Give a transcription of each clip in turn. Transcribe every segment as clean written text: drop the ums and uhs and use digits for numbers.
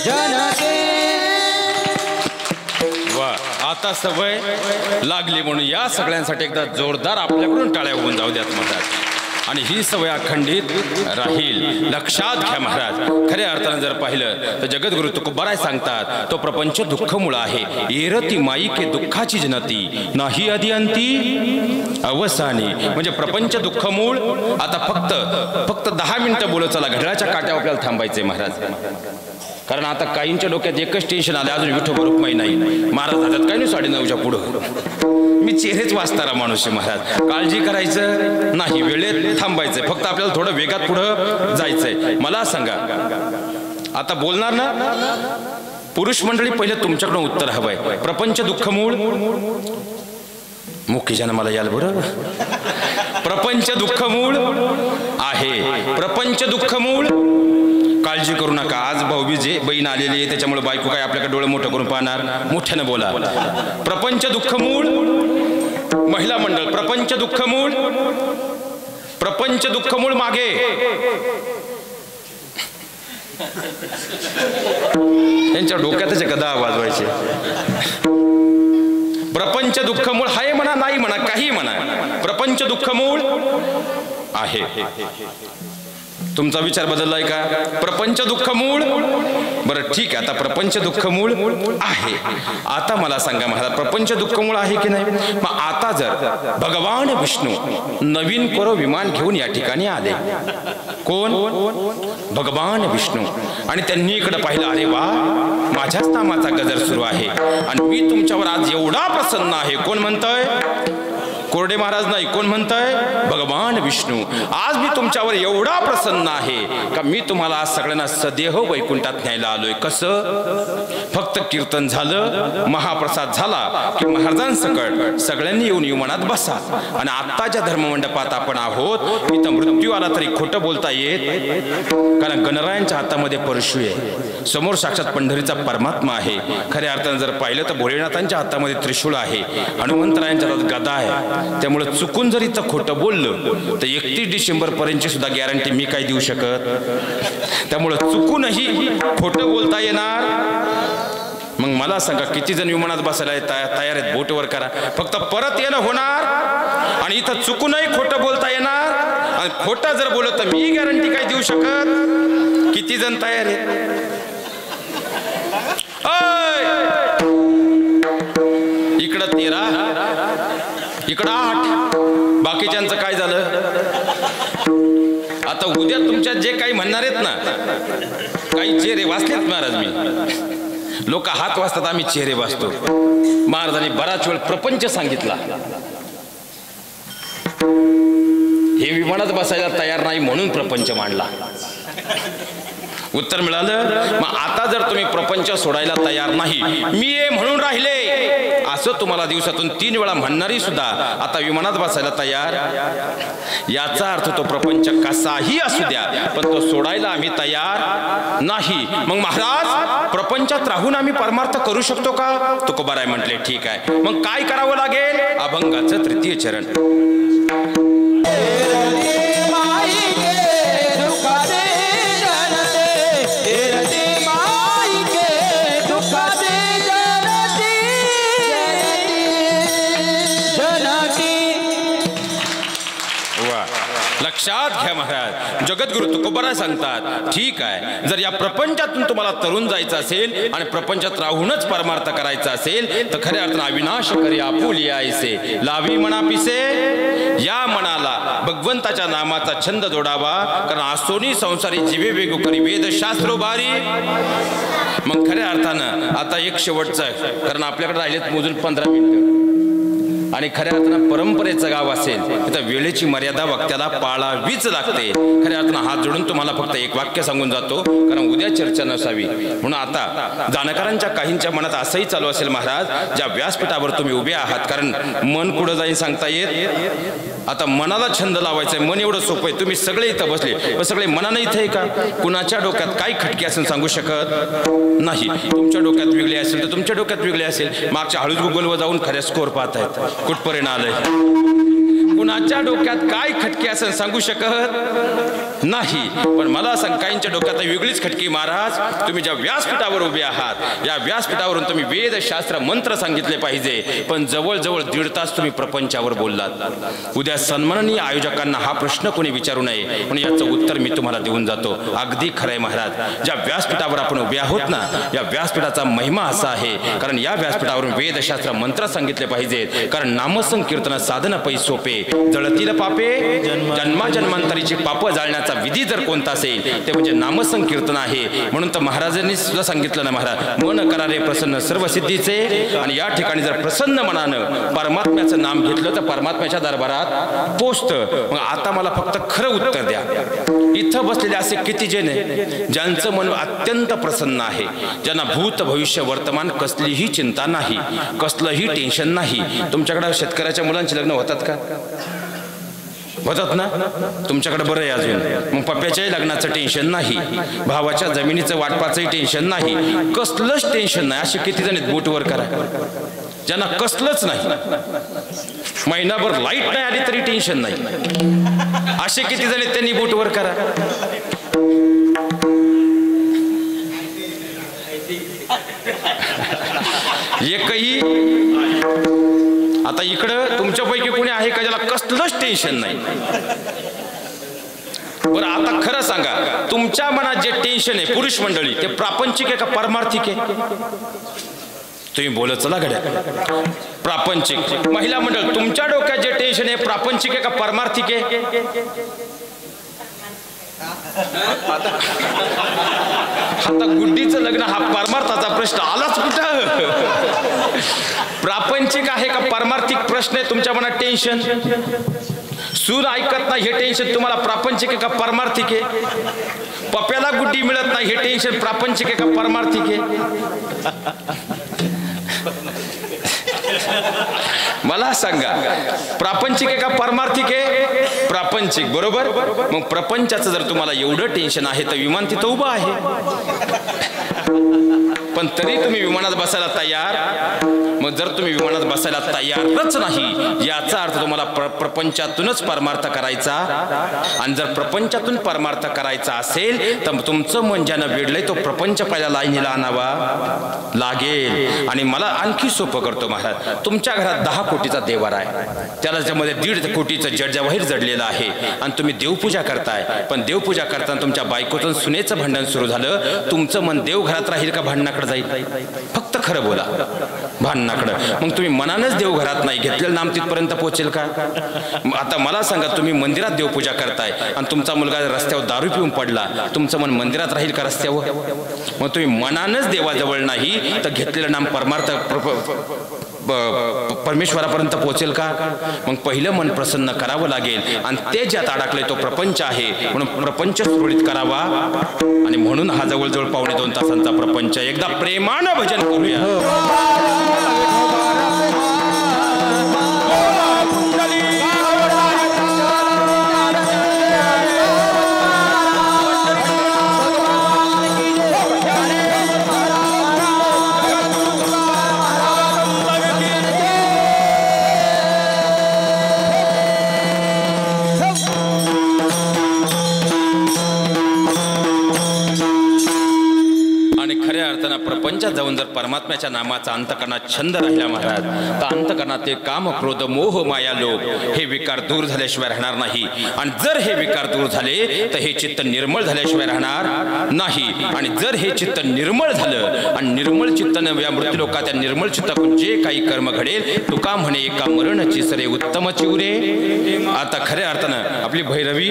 जनके. वा, आता सवय लागली म्हणून या सगळ्यांसाठी एकदा जोरदार आपल्याकडून टाळ्या होऊन जाऊ द्यात महाराज. आणि ही सवय अखंडित राहील. लक्षात घ्या महाराज, खऱ्या अर्थानं जर पाहिलं तर जगद्गुरु तुकोबाराय सांगतात तो प्रपंच दुःखमूळ आहे. एरती माईके दुःखाची जनती नाही आदी अंती अवसानी. म्हणजे प्रपंच दुःखमूळ. आता फक्त 10 मिनिटं बोलत चला, घड्याळाच्या काट्यावर आपल्याला थांबायचंय महाराज. कारण आता काहींच्या डोक्यात एकच टेन्शन आलं, अजून विठोबा रुक्माई नाही. महाराज हातात काय नाही 9:30च्या पुढं. मी चेहरेच वाचताना माणूस आहे महाराज. काळजी करायचं नाही, वेळेत थांबायचंय. फक्त आपल्याला थोडं वेगात पुढं जायचंय. मला सांगा, आता बोलणार ना पुरुष मंडळी, पहिले तुमच्याकडून उत्तर हवंय. प्रपंच दुःखमूळ मुख्यजन मला याल बरं. प्रपंच दुःखमूळ आहे. प्रपंच दुःखमूळ. काळजी करू नका. आज भाऊबीज आहे, बहीण आलेली आहे, त्याच्यामुळे बायको काय आपल्याकडे डोळे मोठं करून पाहणार. मोठ्यानं बोला. प्रपंच दुःखमूळ. महिला मंडळ प्रपंच दुःखमूळ. प्रपंच दुःखमूळ मागे. त्यांच्या डोक्यातच गदा वाजवायचे. प्रपंच दुःखमूळ हाय म्हणा, नाही म्हणा, काही म्हणा, प्रपंच दुःखमूळ आहे. तुमचा विचार बदललाय का? प्रपंच दुःखमूळ. बरं ठीक आहे, आता प्रपंच दुःखमूळ आहे. आता मला सांगा महाराज, प्रपंच दुःखमूळ आहे की नाही? मग आता जर भगवान विष्णू नवीन कोरो विमान घेऊन या ठिकाणी आले. कोण? भगवान विष्णू. आणि त्यांनी इकडे पाहिलं, अरे वा, माझ्याच नामाचा गजर सुरू आहे आणि मी तुमच्यावर आज एवढा प्रसन्न आहे. कोण म्हणतंय? कोरडे महाराज नाही. कोण म्हणताय? भगवान विष्णू. आज मी तुमच्यावर एवढा प्रसन्न आहे का मी तुम्हाला आज सगळ्यांना सदेह वैकुंठात न्यायला आलोय. कसं? फक्त कीर्तन झालं, महाप्रसाद झाला की महाराजांसकट सगळ्यांनी येऊन विमानात बसा. आणि आत्ताच्या धर्ममंडपात आपण आहोत. इथं मृत्यू आला तरी खोटं बोलता येत, कारण गणरायांच्या हातामध्ये परशु आहे. समोर साक्षात पंढरीचा परमात्मा आहे. खऱ्या अर्थानं जर पाहिलं तर भोलेनाथांच्या हातामध्ये त्रिशूळ आहे. हनुमंतरायांच्या हातात गदा आहे. त्यामुळे चुकून जर इथं खोटं बोललं तर 31 डिसेंबर पर्यंतची सुद्धा गॅरंटी मी काय देऊ शकत. त्यामुळे चुकूनही खोटं बोलता येणार. मग मला सांगा, किती जण विमानात बसायला तयार आहेत? बोटवर करा. फक्त परत येणं होणार आणि इथं चुकूनही खोटं बोलता येणार. आणि खोटं जर बोलत तर मी गॅरंटी काय देऊ शकत. किती जण तयार आहेत? इकडं 13, इकडं 8. बाकीच्यांचं काय झालं? आता उद्या तुमच्यात जे काही म्हणणार आहेत ना, काही चेहरे वाचलेत महाराज. मी लोक हात वाचतात, आम्ही चेहरे वाचतो. महाराजांनी बराच वेळ प्रपंच सांगितला. हे विमानात बसायला तयार नाही म्हणून प्रपंच मांडला. उत्तर मिळालं. मग आता जर तुम्ही प्रपंच सोडायला तयार नाही, मी ये म्हणून राहिले असं तुम्हाला दिवसातून 3 वेळा म्हणणारी सुद्धा आता विमानात बसायला तयार. याचा अर्थ तो प्रपंच कसाही असू द्या, पण तो सोडायला आम्ही तयार नाही. मग महाराज, प्रपंचात राहून आम्ही परमार्थ करू शकतो का? तुकोबाराय म्हटले, ठीक आहे. मग काय करावं लागेल? अभंगाचं 3य चरण. लक्षात घ्या महाराज, जगद्गुरु तुकोबाराय सांगतात, ठीक आहे, जर या प्रपंचातून तुम्हाला तरुण जायचं असेल आणि प्रपंचात राहूनच परमार्थ करायचा असेल तर खऱ्या अर्थानं अविनाश करी आपुलिया ऐसे लावी मना पिसे. या मनाला भगवंताच्या नामाचा छंद जोडावा, कारण आसोनी संसारी जीवे वेगू करी वेदशास्त्रो भारी. मग खऱ्या अर्थानं आता एक शेवटचं आहे, कारण आपल्याकडे राहिलेत मोजून 15 मिनिटं. आणि खऱ्या अर्थानं परंपरेचं गाव असेल तिथं वेळेची मर्यादा वक्त्याला पाळावीच लागते. खऱ्या अर्थानं हात जोडून तुम्हाला फक्त एक वाक्य सांगून जातो, कारण उद्या चर्चा नसावी म्हणून. आता जाणकारांच्या काहींच्या मनात असंही चालू असेल, महाराज ज्या व्यासपीठावर तुम्ही उभे आहात, कारण मन कुठं जाईल सांगता येत. आता मनाला छंद लावायचा आहे, मन एवढं सोपं आहे. तुम्ही सगळे इथं बसले, पण सगळे मनानं इथे आहे का? कुणाच्या डोक्यात काय खटके असेल सांगू शकत नाही. तुमच्या डोक्यात वेगळे असेल तर तुमच्या डोक्यात वेगळे असेल. मागच्या हळूच गुगलवर जाऊन खऱ्या स्कोअर पाहतायत कुठपर्यंत आलंय. कुणाच्या डोक्यात काय खटके असेल सांगू शकत नाही. पण मला सांग, काहींच्या डोक्यात वेगळीच खटकी. महाराज, तुम्ही ज्या व्यासपीठावर उभे आहात, या व्यासपीठावरून तुम्ही वेदशास्त्र मंत्र सांगितले पाहिजे, पण जवळजवळ 1.5 तास तुम्ही प्रपंचावर बोललात. उद्या सन्माननीय आयोजकांना हा प्रश्न कोणी विचारू नये म्हणून याचं उत्तर मी तुम्हाला देऊन जातो. अगदी खरंय महाराज, ज्या व्यासपीठावर आपण उभे आहोत ना, या व्यासपीठाचा महिमा असा आहे कारण या व्यासपीठावरून वेदशास्त्र मंत्र सांगितले पाहिजेत. कारण नामसंकीर्तन साधन पै सोपे, जळतील पापे जन्माजन्मांतरीची पाप जाळण्याचा विधी जर कोणता असेल ते म्हणजे नामसंकीर्तन आहे. म्हणून तर महाराजांनी सुद्धा सांगितलं ना, महाराज मन करा रे प्रसन्न सर्व सिद्धीचे. आणि या ठिकाणी जर प्रसन्न मनानं परमात्म्याचं नाम घेतलं तर परमात्म्याच्या दरबारात पोचतं. मग आता मला फक्त खरं उत्तर द्या, इथं बसलेले असे किती जण आहे ज्यांचं मन अत्यंत प्रसन्न आहे, ज्यांना भूत भविष्य वर्तमान कसलीही चिंता नाही, कसलंही टेन्शन नाही? तुमच्याकडे शेतकऱ्याच्या मुलांची लग्न होतात का? होतात ना? तुमच्याकडे बरं आहे अजून. मग पप्प्याच्याही लग्नाचं टेन्शन नाही, भावाच्या जमिनीचं वाटपाचंही टेन्शन नाही, कसलंच टेन्शन नाही. असे किती जण आहेत? बोटवर करा ज्यांना कसलंच नाही. महिनाभर लाईट नाही आली तरी टेन्शन नाही, असे किती जण आहेत? त्यांनी बोटवर करा. एकही आता इकडं तुमच्यापैकी कोणी आहे का ज्याला कसलंच टेन्शन नाही? बरं आता खरं सांगा, तुमच्या मनात जे टेन्शन आहे पुरुष मंडळी, ते प्रापंचिक आहे का पारमार्थिक आहे? तुम्ही बोलत चला घड्या. प्रापंचिक. महिला मंडळ, तुमच्या डोक्यात जे टेन्शन आहे प्रापंचिक आहे का पारमार्थिक आहे? आता गुड्डीचं लग्न हा परमार्थाचा प्रश्न आलाच कुठं? प्रापंचिक आहे का पारमार्थिक प्रश्न आहे तुमच्या मनात टेन्शन? सूर ऐकत नाही हे टेन्शन तुम्हाला प्रापंचिक आहे का पारमार्थिक आहे? पप्याला गुड्डी मिळत नाही हे टेन्शन प्रापंचिक आहे का पारमार्थिक आहे? मला सांगा, प्रापंचिक आहे का पारमार्थिक आहे? प्रापंचिक. बरोबर. मग प्रपंचाचं जर तुम्हाला एवढं टेन्शन आहे तर विमान तिथं उभं आहे, पण तरी तुम्ही विमानात बसायला तयार. मग जर तुम्ही विमानात बसायला तयारच नाही, याचा अर्थ तुम्हाला प्रपंचातूनच परमार्थ करायचा. आणि जर प्रपंचातून परमार्थ करायचा असेल तर तुमचं मन ज्यानं वेडलंय तो प्रपंच पहिल्या लाईनीला आणावा लागेल. आणि मला आणखी सोपं करतो महाराज, तुमच्या घरात 10 कोटीचा देवारा आहे, त्याला त्यामध्ये 1.5 कोटीचं जडजावाहीर जडलेलं आहे आणि तुम्ही देवपूजा करताय. पण देवपूजा करताना तुमच्या बायकोचं सुनेचं भांडण सुरू झालं, तुमचं मन देवघरात राहील का भांडणाकडे जाईल? फक्त खरं बोला. भांडणाकडे. मग तुम्ही मनानच देवघरात नाही घेतलेलं नाम तिथपर्यंत पोहोचेल का? आता मला सांगा, तुम्ही मंदिरात देवपूजा करताय आणि तुमचा मुलगा रस्त्यावर दारू पिऊन पडला, तुमचं मन मंदिरात राहील का रस्त्यावर? मग तुम्ही मनानच देवाजवळ नाही तर घेतलेलं नाम परमार्थ परमेश्वरापर्यंत पोहोचेल का? मग पहिलं मन प्रसन्न करावं लागेल आणि ते ज्यात अडकले तो प्रपंच आहे, म्हणून प्रपंच सुरळीत करावा. आणि म्हणून हा जवळजवळ 2.5 तासांचा प्रपंच. एकदा प्रेमानं भजन करूया. प्रपंचात जाऊन जर परमात्म्याच्या नामाचा अंतकरणात छंद राहिला महाराज, तर अंतकरणात ते काम क्रोध मोह माया लोभ हे विकार दूर झाल्याशिवाय राहणार नाही. आणि जर हे विकार दूर झाले तर हे चित्त निर्मळ झाल्याशिवाय राहणार नाही. आणि जर हे चित्त निर्मळ झालं आणि निर्मळ चित्तानं या मृत्यूलोकात त्या निर्मळ चित्ताकडून जे काही कर्म घडेल, तुका म्हणे एका मरणची सरे उत्तम चिवरे. आता खऱ्या अर्थानं आपली भैरवी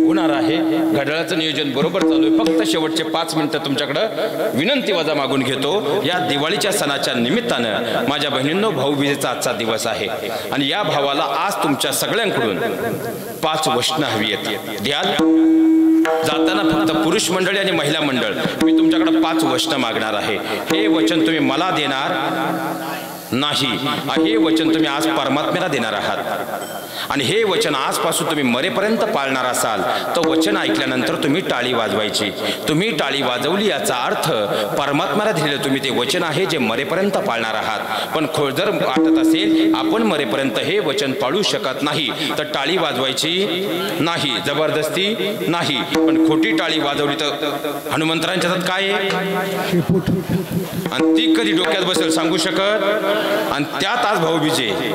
होणार आहे. घड्याळाचं नियोजन बरोबर चालू आहे. फक्त शेवटचे 5 मिनिटं तुमच्याकडं विनंती वजा मागून घेतो. या दिवाळीच्या सणाच्या निमित्तानं माझ्या बहिणींनो, भाऊबीजेचा आजचा दिवस आहे आणि या भावाला आज तुमच्या सगळ्यांकडून 5 वचनं हवी आहेत. द्याल? जाताना फक्त पुरुष मंडळी आणि महिला मंडळ मी तुमच्याकडे 5 वचनं मागणार आहे. हे वचन तुम्ही मला देणार नाही. हे वचन तुम्ही आज परमात्म्याला देणार आहात आणि हे वचन आजपासून तुम्ही मरेपर्यंत पाळणार असाल तर वचन ऐकल्यानंतर तुम्ही टाळी वाजवायची. तुम्ही टाळी वाजवली याचा अर्थ परमात्म्याला दिलेलं तुम्ही ते वचन आहे जे मरेपर्यंत पाळणार आहात. पण जर वाटत असेल आपण मरेपर्यंत हे वचन पाळू शकत नाही तर टाळी वाजवायची नाही, जबरदस्ती नाही. पण खोटी टाळी वाजवली तर हनुमंतरांच्या हातात काय आहे आणि ती कधी डोक्यात बसेल सांगू शकत. आणि त्यात आज भाऊबीज आहे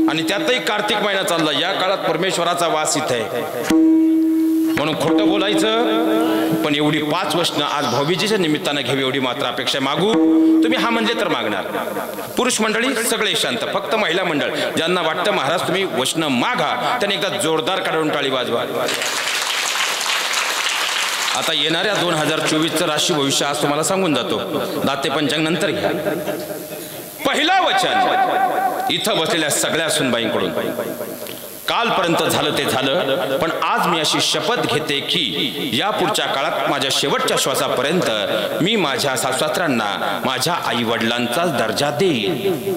आणि त्यातही कार्तिक महिना चालला. या काळात परमेश्वराचा वास इथे आहे म्हणून खोटं बोलायचं. पण एवढी 5 वचनं आज भाऊबीजेच्या निमित्तानं घ्यावी एवढी मात्र अपेक्षा. मागू तुम्ही हा म्हणले तर मागणार. पुरुष मंडळी सगळे शांत, फक्त महिला मंडळ ज्यांना वाटतं महाराज तुम्ही वचनं मागा त्यांनी एकदा जोरदार काढून टाळी वाजवा. आता येणाऱ्या 2024चं राशी भविष्य आज तुम्हाला सांगून जातो. दाते पंचांग नंतर घ्या. पहिला वचन इथं बसलेल्या सगळ्या सुनबाईंकडून. कालपर्यंत झालं ते झालं, पण आज मी अशी शपथ घेते की या पुढच्या काळात माझ्या शेवटच्या श्वासापर्यंत मी माझ्या सासू-सासऱ्यांना माझ्या आई वडिलांचाच दर्जा देईन.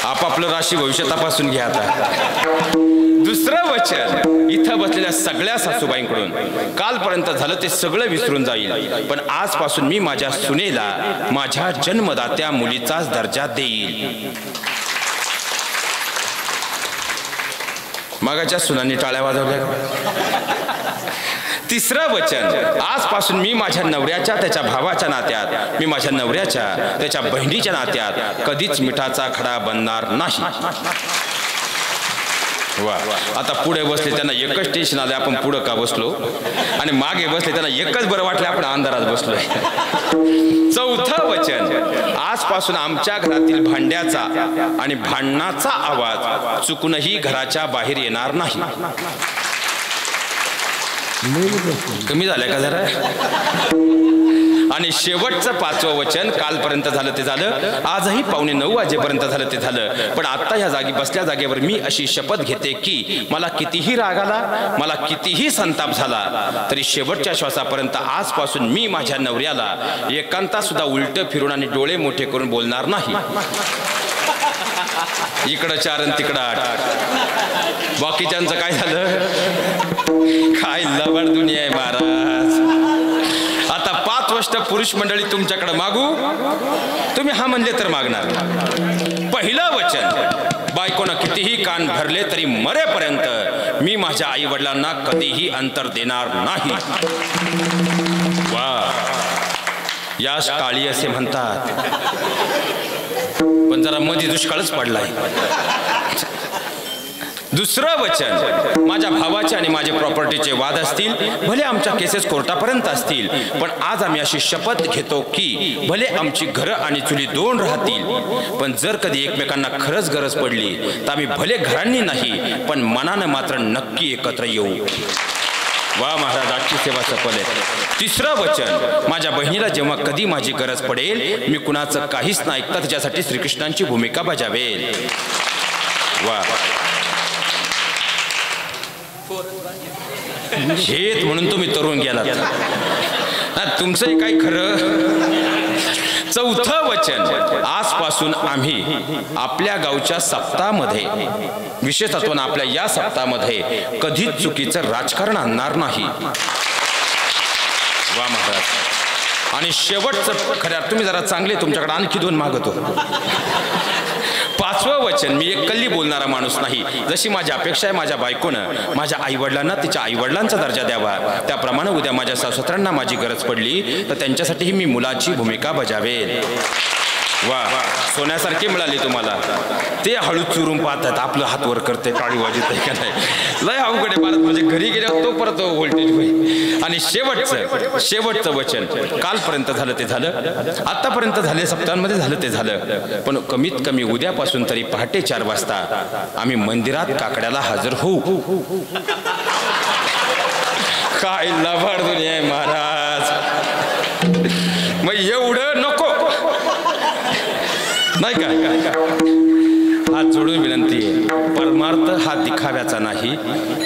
आपापलं राशी भविष्य तपासून घ्या. आता दुसरं वचन इथं बसलेल्या सगळ्या सासूबाईंकडून. कालपर्यंत झालं ते सगळं विसरून जाईल, पण आजपासून मी माझ्या सुनेला माझ्या जन्मदात्या मुलीचाच दर्जा देईल. मागाच्या सुनांनी टाळ्या वाजवल्या. तिसरं वचन आजपासून मी माझ्या नवऱ्याच्या त्याच्या भावाच्या नात्यात, मी माझ्या नवऱ्याच्या त्याच्या बहिणीच्या नात्यात कधीच मिठाचा खडा बनणार नाही. वा. आता पुढे बसले त्यांना एकच टेन्शन आलं आपण पुढे का बसलो आणि मागे बसले त्यांना एकच बरं वाटलं आपण अंधारात बसलोय. चौथं वचन आजपासून आमच्या घरातील भांड्याचा आणि भांडणाचा आवाज चुकूनही घराच्या बाहेर येणार नाही. कमी झालंय का जरा. आणि शेवटचं 5वं वचन कालपर्यंत झालं ते झालं, आजही 8:45 वाजेपर्यंत झालं ते झालं, पण आता या जागी बसल्या जागेवर मी अशी शपथ घेते की मला कितीही राग आला, मला कितीही संताप झाला तरी शेवटच्या श्वासापर्यंत आजपासून मी माझ्या नवऱ्याला एकांतात सुद्धा उलट फिरून आणि डोळे मोठे करून बोलणार नाही. इकडं 4 आणि तिकडं 8. बाकीच्यांचं काय झालं, काय लबाड दुनिया आहे महाराज. आता 5 वर्ष पुरुष मंडळी तुमच्याकडे मागू, तुम्ही हा म्हणले तर मागणार. पहिलं वचन बायकोनं कितीही कान भरले तरी मरेपर्यंत मी माझ्या आई वडिलांना कधीही अंतर देणार नाही. वा. यास काळी असे म्हणतात, पण जरा मध्ये दुष्काळच पडलाय. दुसरं वचन माझ्या भावाचे आणि माझे प्रॉपर्टीचे वाद असतील, भले आमच्या केसेस कोर्टापर्यंत असतील, पण आज आम्ही अशी शपथ घेतो की भले आमची घरं आणि चुली 2 राहतील, पण जर कधी एकमेकांना खरंच गरज पडली तर आम्ही भले घरांनी नाही पण मनानं मात्र नक्की एकत्र येऊ. वा महाराज, आजची सेवा सफल आहे. तिसरं वचन माझ्या बहिणीला जेव्हा कधी माझी गरज पडेल मी कुणाचं काहीच न ऐकता त्याच्यासाठी श्रीकृष्णांची भूमिका बजावेल. वा. शेत म्हणून तुम्ही तरुण गेलात, तुमचंही काही खरं. चौथं वचन आजपासून आम्ही आपल्या गावच्या सप्ताहामध्ये, विशेषत्वानं आपल्या या सप्ताहामध्ये कधीच चुकीचं राजकारण आणणार नाही. वा महाराज. आणि शेवटचं खऱ्या तुम्ही जरा चांगले, तुमच्याकडे आणखी 2 मागतो. 5वं वचन मी एक कल्ली बोलणारा माणूस नाही. जशी माझी अपेक्षा आहे माझ्या बायकोनं माझ्या आईवडिलांना तिच्या आईवडिलांचा दर्जा द्यावा, त्याप्रमाणे उद्या माझ्या सासू-सासऱ्यांना माझी गरज पडली तर त्यांच्यासाठीही मी मुलाची भूमिका बजावेल. वा. सोन्यासारखे मिळाले तुम्हाला. ते हळू चुरून पाहतात, आपलं हात वर करते, टाळी वाजत आहे का नाही. लय अवघड आहे भारत. म्हणजे घरी गेल्यावर तो परत व्होल्टेज होईल. आणि शेवटचं वचन कालपर्यंत झालं ते झालं, आतापर्यंत झाले सप्ताहांमध्ये झालं ते झालं, पण कमीत कमी उद्यापासून तरी पहाटे 4 वाजता आम्ही मंदिरात काकड्याला हजर होऊ. काय लबाड दुनिया आहे महाराज. मग एवढं नको नाही का. हात जोडून विनंती आहे, परमार्थ हा दिखाव्याचा नाही,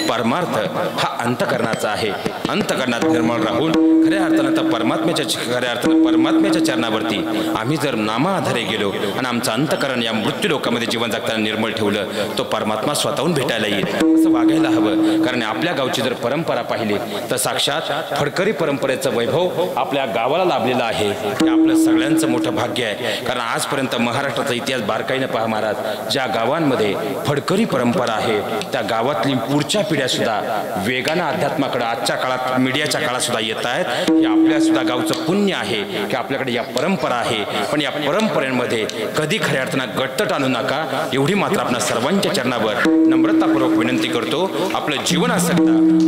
परमार्थ हा अंतकरणाचा आहे. अंतकरणात निर्मळ राहून खऱ्या अर्थानं तर परमात्म्याच्या चरणावरती आम्ही जर नामाआधारे गेलो आणि आमचं अंतकरण या मृत्यू लोकामध्ये जीवन जगताना निर्मळ ठेवलं, तो परमात्मा स्वतःहून भेटायला येईल. असं वागायला हवं. कारण आपल्या गावची जर परंपरा पाहिली तर साक्षात फडकरी परंपरेचं वैभव आपल्या गावाला लाभलेलं आहे. हे आपलं सगळ्यांचं मोठं भाग्य आहे. कारण आजपर्यंत महाराष्ट्राचा इतिहास बारकाईनं पहा महाराज, ज्या गावांमध्ये फडकरी परंपरा आहे त्या गावातली पुढच्या पिढ्या सुद्धा वेगानं अध्यात्माकडे आजच्या काळात मीडियाच्या काळात सुद्धा येत आहेत. हे आपल्या सुद्धा गावचं पुण्य आहे की आपल्याकडे या परंपरा आहे. पण या परंपरेमध्ये कधी खऱ्या अर्थानं गट्टट आणू नका, एवढी मात्र आपल्या सर्वांच्या चरणावर नम्रतापूर्वक विनंती करतो. आपलं जीवन असता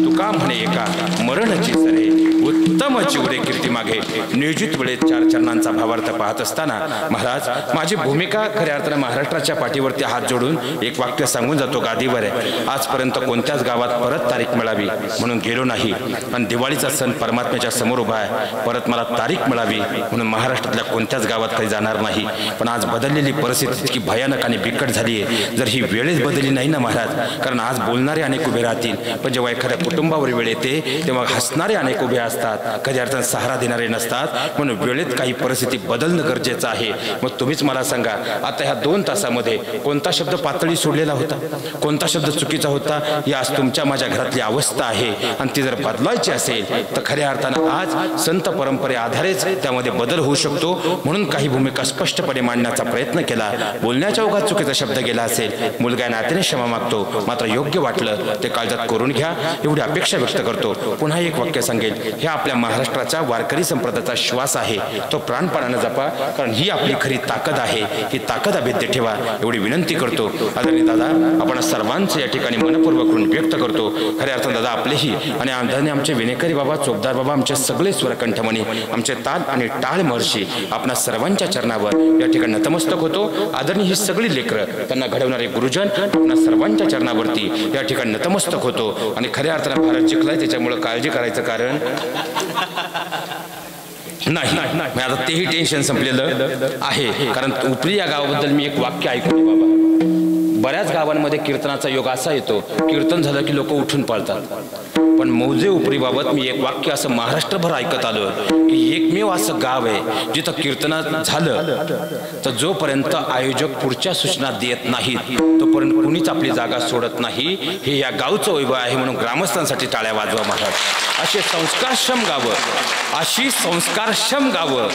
तुका म्हणे एका मरणची सरे उत्तम चिवरे कीर्ती मागे नियोजित वेळेत 4 चरणांचा भावार्थ पाहत असताना महाराज, माझी भूमिका खऱ्या अर्थानं महाराष्ट्राच्या पाठीवरती हात जोडून एक वाक्य सांगून जातो गादीवर आहे. आजपर्यंत कोणत्याच गावात परत तारीख मिळावी म्हणून गेलो नाही. आणि दिवाळीचा सण परमात्म्याच्या समोर उभा आहे, परत मला तारीख मिळावी म्हणून महाराष्ट्रातल्या कोणत्याच गावात काही जाणार नाही. पण आज बदललेली परिस्थिती इतकी भयानक आणि बिकट झाली आहे. जर ही वेळेच बदलली नाही ना महाराज, कारण आज बोलणारे अनेक उभे राहतील, पण जेव्हा एखाद्या कुटुंबावर वेळ येते तेव्हा हसणारे अनेक उभे असतात, कधी अर्थात सहारा देणारे नसतात. म्हणून वेळेत काही परिस्थिती बदलणं गरजेचं आहे. मग तुम्हीच मला सांगा, आता ह्या 2 तासामध्ये कोणता शब्द पातळी सोडलेला होता, कोणता शब्द चुकीचा होता? ही आज तुमच्या माझ्या घरातली अवस्था आहे. आणि ती जर बदलायची असेल तर खऱ्या अर्थानं आज संत परंपरे आधारेच त्यामध्ये बदल होऊ शकतो. म्हणून काही भूमिका स्पष्टपणे मांडण्याचा प्रयत्न केला. बोलण्याच्या ओघात चुकीचा शब्द गेला असेल, मुलगा नात्याने क्षमा मागतो, मात्र योग्य वाटलं ते काळजात करून घ्या एवढी अपेक्षा व्यक्त करतो. पुन्हा एक वाक्य सांगेल, हे आपल्या महाराष्ट्राच्या वारकरी संप्रदायाचा श्वास आहे, तो प्राणपणानं जपा, कारण ही आपली खरी ताकद आहे. ही ताकद अभेद्य ठेवा एवढी विनंती करतो. आदरणीय दादा, आपण सर्वांचं या ठिकाणी मनपूर्वक व्यक्त करतो. खऱ्या अर्थानं दादा आपलेही आणि आमचे विनेकरी बाबा, चोपदार बाबा, आमचे सगळे स्वरकंठमणी, आमचे ताल आणि टाळ महर्षी, आपणा सर्वांच्या चरणावर या ठिकाणी नतमस्तक होतो. आदरणीय ही सगळी लेकरं, त्यांना घडवणारे गुरुजन, आपणा सर्वांच्या चरणावरती या ठिकाणी नतमस्तक होतो. आणि खऱ्या अर्थानं भारत जिंकलाय, त्याच्यामुळे काळजी करायचं कारण नाही. आता तेही टेन्शन संपलेलं आहे. कारण उपरी या गावाबद्दल मी एक वाक्य ऐकलं बाबा, बऱ्याच गावांमध्ये कीर्तनाचा योग असा येतो, कीर्तन झालं की लोक उठून पळतात. पण मौजे उपरीबाबत मी एक वाक्य असं महाराष्ट्रभर ऐकत आलो की एकमेव असं गाव आहे जिथं कीर्तनात झालं तर जोपर्यंत आयोजक पुढच्या सूचना देत नाहीत तोपर्यंत कुणीच आपली जागा सोडत नाही. हे या गावचं वैभव आहे. म्हणून ग्रामस्थांसाठी टाळ्या वाजवा महाराज. अशी संस्कारक्षम गावं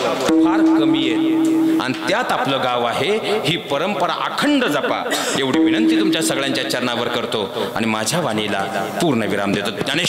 फार कमी आहेत आणि त्यात आपलं गाव आहे. ही परंपरा अखंड जपा एवढी विनंती तुमच्या सगळ्यांच्या चरणावर करतो आणि माझ्या वाणीला पूर्ण विराम देतो. ज्ञानेश्वर